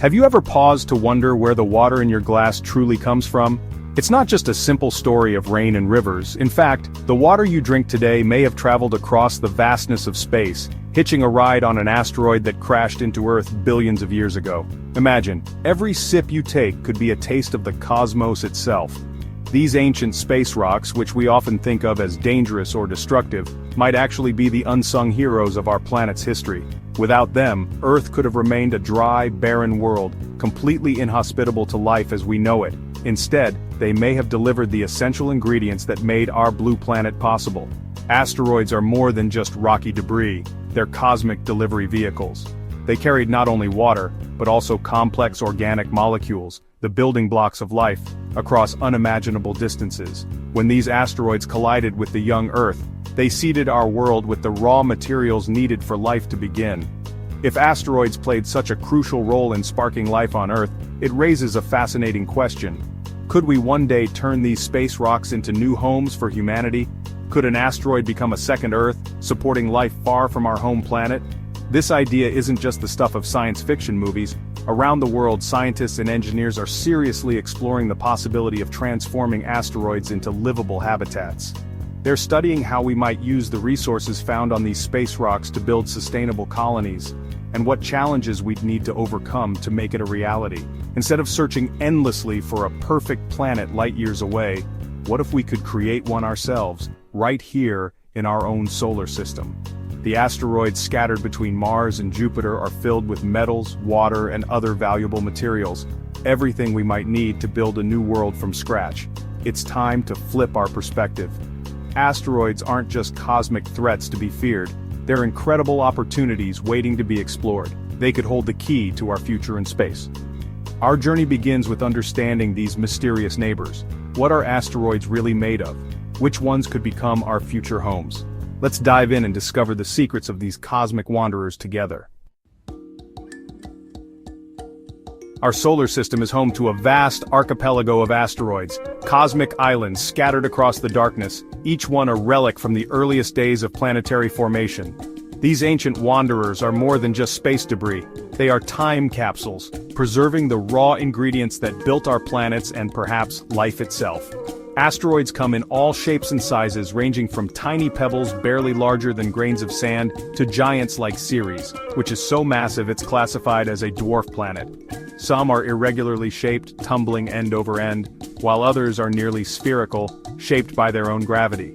Have you ever paused to wonder where the water in your glass truly comes from? It's not just a simple story of rain and rivers. In fact, the water you drink today may have traveled across the vastness of space, hitching a ride on an asteroid that crashed into Earth billions of years ago. Imagine, every sip you take could be a taste of the cosmos itself. These ancient space rocks, which we often think of as dangerous or destructive, might actually be the unsung heroes of our planet's history. Without them, Earth could have remained a dry, barren world, completely inhospitable to life as we know it. Instead, they may have delivered the essential ingredients that made our blue planet possible. Asteroids are more than just rocky debris, they're cosmic delivery vehicles. They carried not only water, but also complex organic molecules, the building blocks of life, across unimaginable distances. When these asteroids collided with the young Earth, they seeded our world with the raw materials needed for life to begin. If asteroids played such a crucial role in sparking life on Earth, it raises a fascinating question. Could we one day turn these space rocks into new homes for humanity? Could an asteroid become a second Earth, supporting life far from our home planet? This idea isn't just the stuff of science fiction movies. Around the world, scientists and engineers are seriously exploring the possibility of transforming asteroids into livable habitats. They're studying how we might use the resources found on these space rocks to build sustainable colonies, and what challenges we'd need to overcome to make it a reality. Instead of searching endlessly for a perfect planet light years away, what if we could create one ourselves, right here in our own solar system? The asteroids scattered between Mars and Jupiter are filled with metals, water, and other valuable materials, everything we might need to build a new world from scratch. It's time to flip our perspective. Asteroids aren't just cosmic threats to be feared, they're incredible opportunities waiting to be explored. They could hold the key to our future in space. Our journey begins with understanding these mysterious neighbors. What are asteroids really made of? Which ones could become our future homes? Let's dive in and discover the secrets of these cosmic wanderers together. Our solar system is home to a vast archipelago of asteroids, cosmic islands scattered across the darkness, each one a relic from the earliest days of planetary formation. These ancient wanderers are more than just space debris. They are time capsules, preserving the raw ingredients that built our planets and perhaps life itself. Asteroids come in all shapes and sizes, ranging from tiny pebbles barely larger than grains of sand to giants like Ceres, which is so massive it's classified as a dwarf planet. Some are irregularly shaped, tumbling end over end, while others are nearly spherical, shaped by their own gravity.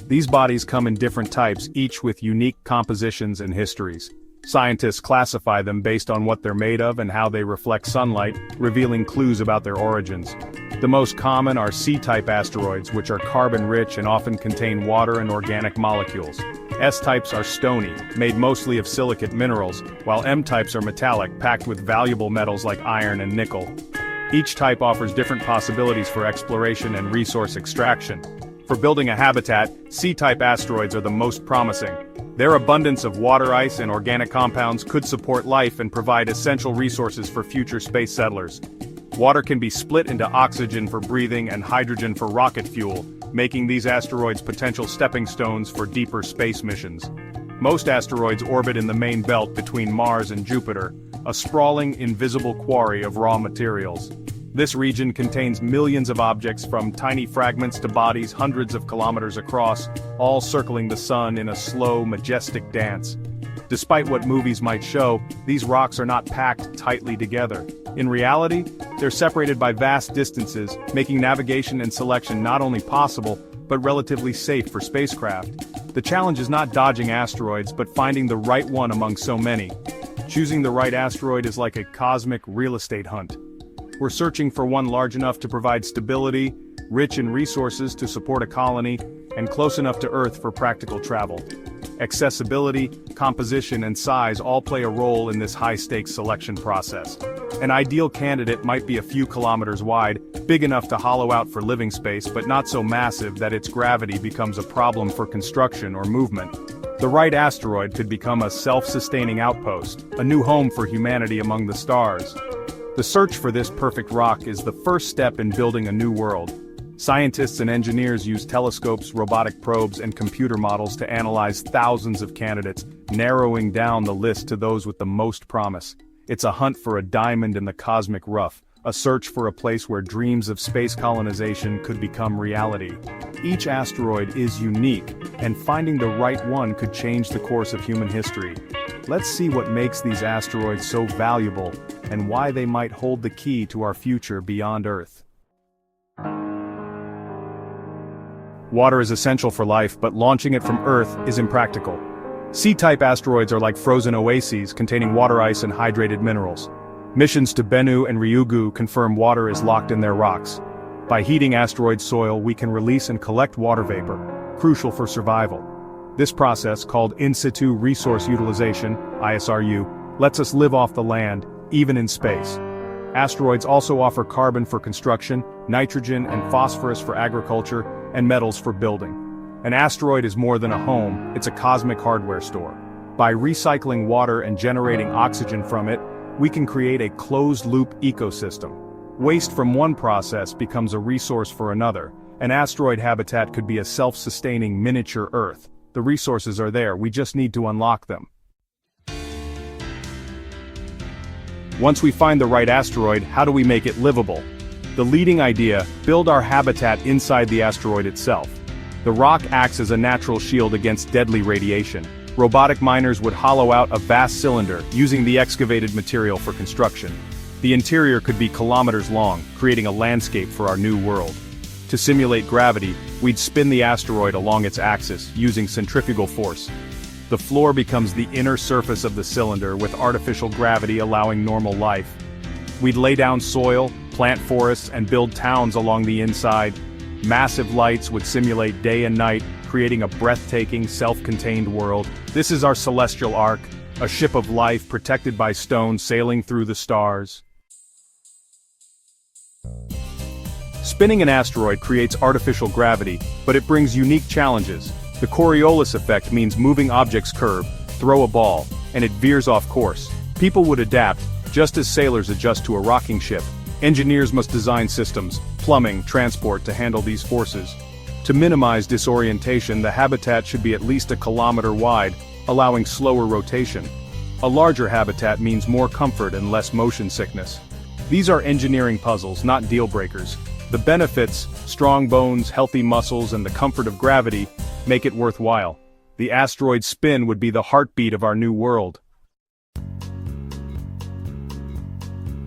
These bodies come in different types, each with unique compositions and histories. Scientists classify them based on what they're made of and how they reflect sunlight, revealing clues about their origins. The most common are C-type asteroids, which are carbon-rich and often contain water and organic molecules. S-types are stony, made mostly of silicate minerals, while M-types are metallic, packed with valuable metals like iron and nickel. Each type offers different possibilities for exploration and resource extraction. For building a habitat, C-type asteroids are the most promising. Their abundance of water ice and organic compounds could support life and provide essential resources for future space settlers. Water can be split into oxygen for breathing and hydrogen for rocket fuel, making these asteroids potential stepping stones for deeper space missions. Most asteroids orbit in the main belt between Mars and Jupiter, a sprawling, invisible quarry of raw materials. This region contains millions of objects from tiny fragments to bodies hundreds of kilometers across, all circling the sun in a slow, majestic dance. Despite what movies might show, these rocks are not packed tightly together. In reality, they're separated by vast distances, making navigation and selection not only possible, but relatively safe for spacecraft. The challenge is not dodging asteroids, but finding the right one among so many. Choosing the right asteroid is like a cosmic real estate hunt. We're searching for one large enough to provide stability, rich in resources to support a colony, and close enough to Earth for practical travel. Accessibility, composition, and size all play a role in this high-stakes selection process. An ideal candidate might be a few kilometers wide, big enough to hollow out for living space but not so massive that its gravity becomes a problem for construction or movement. The right asteroid could become a self-sustaining outpost, a new home for humanity among the stars. The search for this perfect rock is the first step in building a new world. Scientists and engineers use telescopes, robotic probes, and computer models to analyze thousands of candidates, narrowing down the list to those with the most promise. It's a hunt for a diamond in the cosmic rough, a search for a place where dreams of space colonization could become reality. Each asteroid is unique, and finding the right one could change the course of human history. Let's see what makes these asteroids so valuable, and why they might hold the key to our future beyond Earth. Water is essential for life, but launching it from Earth is impractical. C-type asteroids are like frozen oases containing water ice and hydrated minerals. Missions to Bennu and Ryugu confirm water is locked in their rocks. By heating asteroid soil, we can release and collect water vapor, crucial for survival. This process, called in situ resource utilization, ISRU, lets us live off the land, even in space. Asteroids also offer carbon for construction, nitrogen and phosphorus for agriculture, and metals for building. An asteroid is more than a home, it's a cosmic hardware store. By recycling water and generating oxygen from it, we can create a closed-loop ecosystem. Waste from one process becomes a resource for another. An asteroid habitat could be a self-sustaining miniature Earth. The resources are there, we just need to unlock them. Once we find the right asteroid, how do we make it livable? The leading idea: build our habitat inside the asteroid itself. The rock acts as a natural shield against deadly radiation. Robotic miners would hollow out a vast cylinder, using the excavated material for construction. The interior could be kilometers long, creating a landscape for our new world. To simulate gravity, we'd spin the asteroid along its axis, using centrifugal force. The floor becomes the inner surface of the cylinder, with artificial gravity allowing normal life. We'd lay down soil, plant forests, and build towns along the inside. Massive lights would simulate day and night, creating a breathtaking, self-contained world. This is our celestial ark, a ship of life protected by stone sailing through the stars. Spinning an asteroid creates artificial gravity, but it brings unique challenges. The Coriolis effect means moving objects curve, throw a ball, and it veers off course. People would adapt, just as sailors adjust to a rocking ship. Engineers must design systems, plumbing, transport to handle these forces. To minimize disorientation, the habitat should be at least a kilometer wide, allowing slower rotation. A larger habitat means more comfort and less motion sickness. These are engineering puzzles, not deal breakers. The benefits, strong bones, healthy muscles, and the comfort of gravity, make it worthwhile. The asteroid's spin would be the heartbeat of our new world.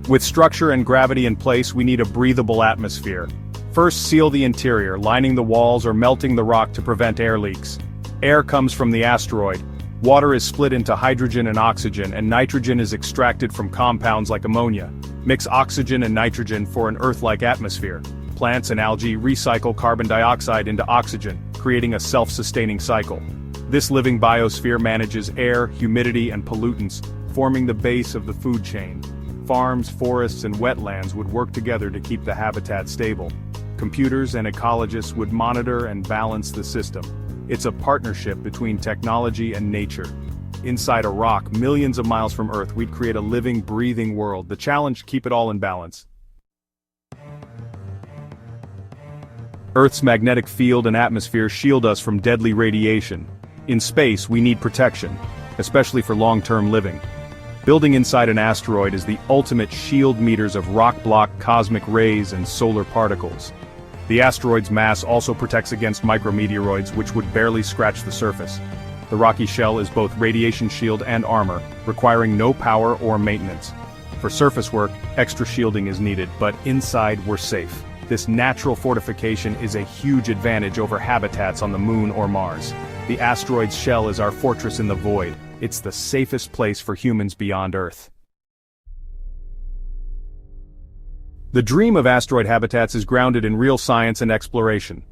With structure and gravity in place, we need a breathable atmosphere. First, seal the interior, lining the walls or melting the rock to prevent air leaks. Air comes from the asteroid. Water is split into hydrogen and oxygen, and nitrogen is extracted from compounds like ammonia. Mix oxygen and nitrogen for an Earth-like atmosphere. Plants and algae recycle carbon dioxide into oxygen, creating a self-sustaining cycle. This living biosphere manages air, humidity, and pollutants, forming the base of the food chain. Farms, forests, and wetlands would work together to keep the habitat stable. Computers and ecologists would monitor and balance the system. It's a partnership between technology and nature. Inside a rock, millions of miles from Earth, we'd create a living, breathing world. The challenge: keep it all in balance. Earth's magnetic field and atmosphere shield us from deadly radiation. In space, we need protection, especially for long-term living. Building inside an asteroid is the ultimate shield. Meters of rock block cosmic rays and solar particles. The asteroid's mass also protects against micrometeoroids, which would barely scratch the surface. The rocky shell is both radiation shield and armor, requiring no power or maintenance. For surface work, extra shielding is needed, but inside we're safe. This natural fortification is a huge advantage over habitats on the Moon or Mars. The asteroid's shell is our fortress in the void. It's the safest place for humans beyond Earth. The dream of asteroid habitats is grounded in real science and exploration.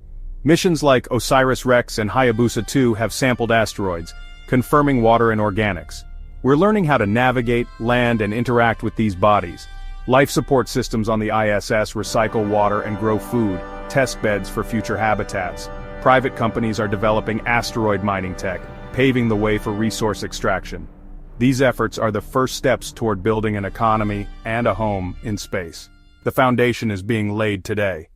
Missions like OSIRIS-REx and Hayabusa 2 have sampled asteroids, confirming water and organics. We're learning how to navigate, land, and interact with these bodies. Life support systems on the ISS recycle water and grow food, test beds for future habitats. Private companies are developing asteroid mining tech, paving the way for resource extraction. These efforts are the first steps toward building an economy and a home in space. The foundation is being laid today.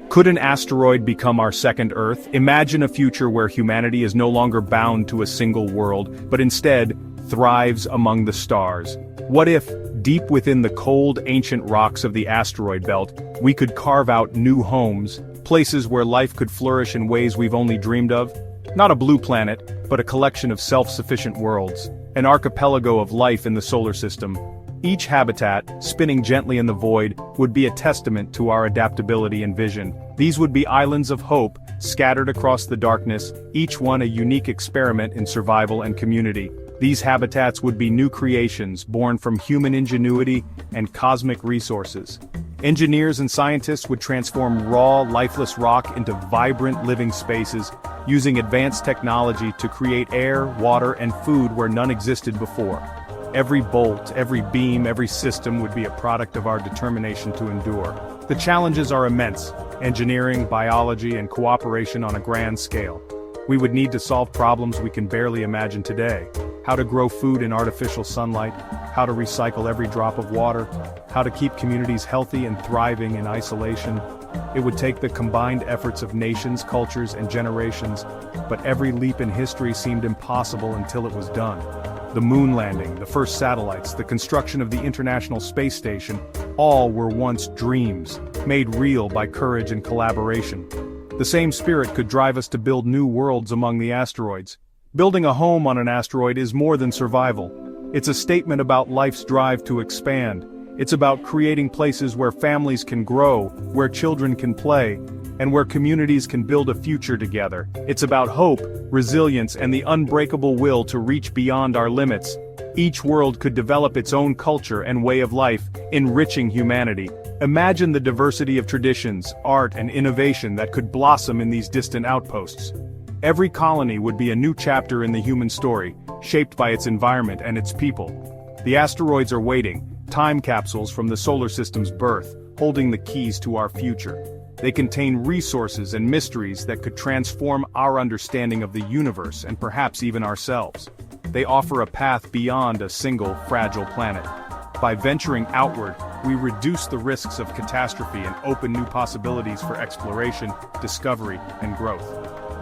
Could an asteroid become our second Earth? Imagine a future where humanity is no longer bound to a single world, but instead, thrives among the stars. What if, deep within the cold, ancient rocks of the asteroid belt, we could carve out new homes, places where life could flourish in ways we've only dreamed of? Not a blue planet, but a collection of self-sufficient worlds, an archipelago of life in the solar system. Each habitat, spinning gently in the void, would be a testament to our adaptability and vision. These would be islands of hope, scattered across the darkness, each one a unique experiment in survival and community. These habitats would be new creations born from human ingenuity and cosmic resources. Engineers and scientists would transform raw, lifeless rock into vibrant living spaces, using advanced technology to create air, water, and food where none existed before. Every bolt, every beam, every system would be a product of our determination to endure. The challenges are immense: engineering, biology, and cooperation on a grand scale. We would need to solve problems we can barely imagine today. How to grow food in artificial sunlight, how to recycle every drop of water, how to keep communities healthy and thriving in isolation. It would take the combined efforts of nations, cultures, and generations, but every leap in history seemed impossible until it was done. The moon landing, the first satellites, the construction of the International Space Station, all were once dreams, made real by courage and collaboration. The same spirit could drive us to build new worlds among the asteroids. Building a home on an asteroid is more than survival. It's a statement about life's drive to expand. It's about creating places where families can grow, where children can play, and where communities can build a future together. It's about hope, resilience, and the unbreakable will to reach beyond our limits. Each world could develop its own culture and way of life, enriching humanity. Imagine the diversity of traditions, art, and innovation that could blossom in these distant outposts. Every colony would be a new chapter in the human story, shaped by its environment and its people. The asteroids are waiting, time capsules from the solar system's birth, holding the keys to our future. They contain resources and mysteries that could transform our understanding of the universe and perhaps even ourselves. They offer a path beyond a single, fragile planet. By venturing outward, we reduce the risks of catastrophe and open new possibilities for exploration, discovery, and growth.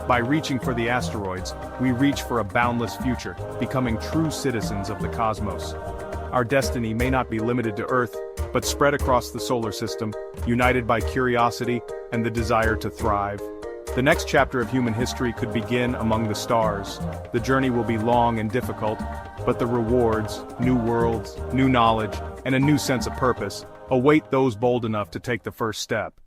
By reaching for the asteroids, we reach for a boundless future, becoming true citizens of the cosmos. Our destiny may not be limited to Earth, but spread across the solar system, united by curiosity and the desire to thrive. The next chapter of human history could begin among the stars. The journey will be long and difficult, but the rewards, new worlds, new knowledge, and a new sense of purpose await those bold enough to take the first step.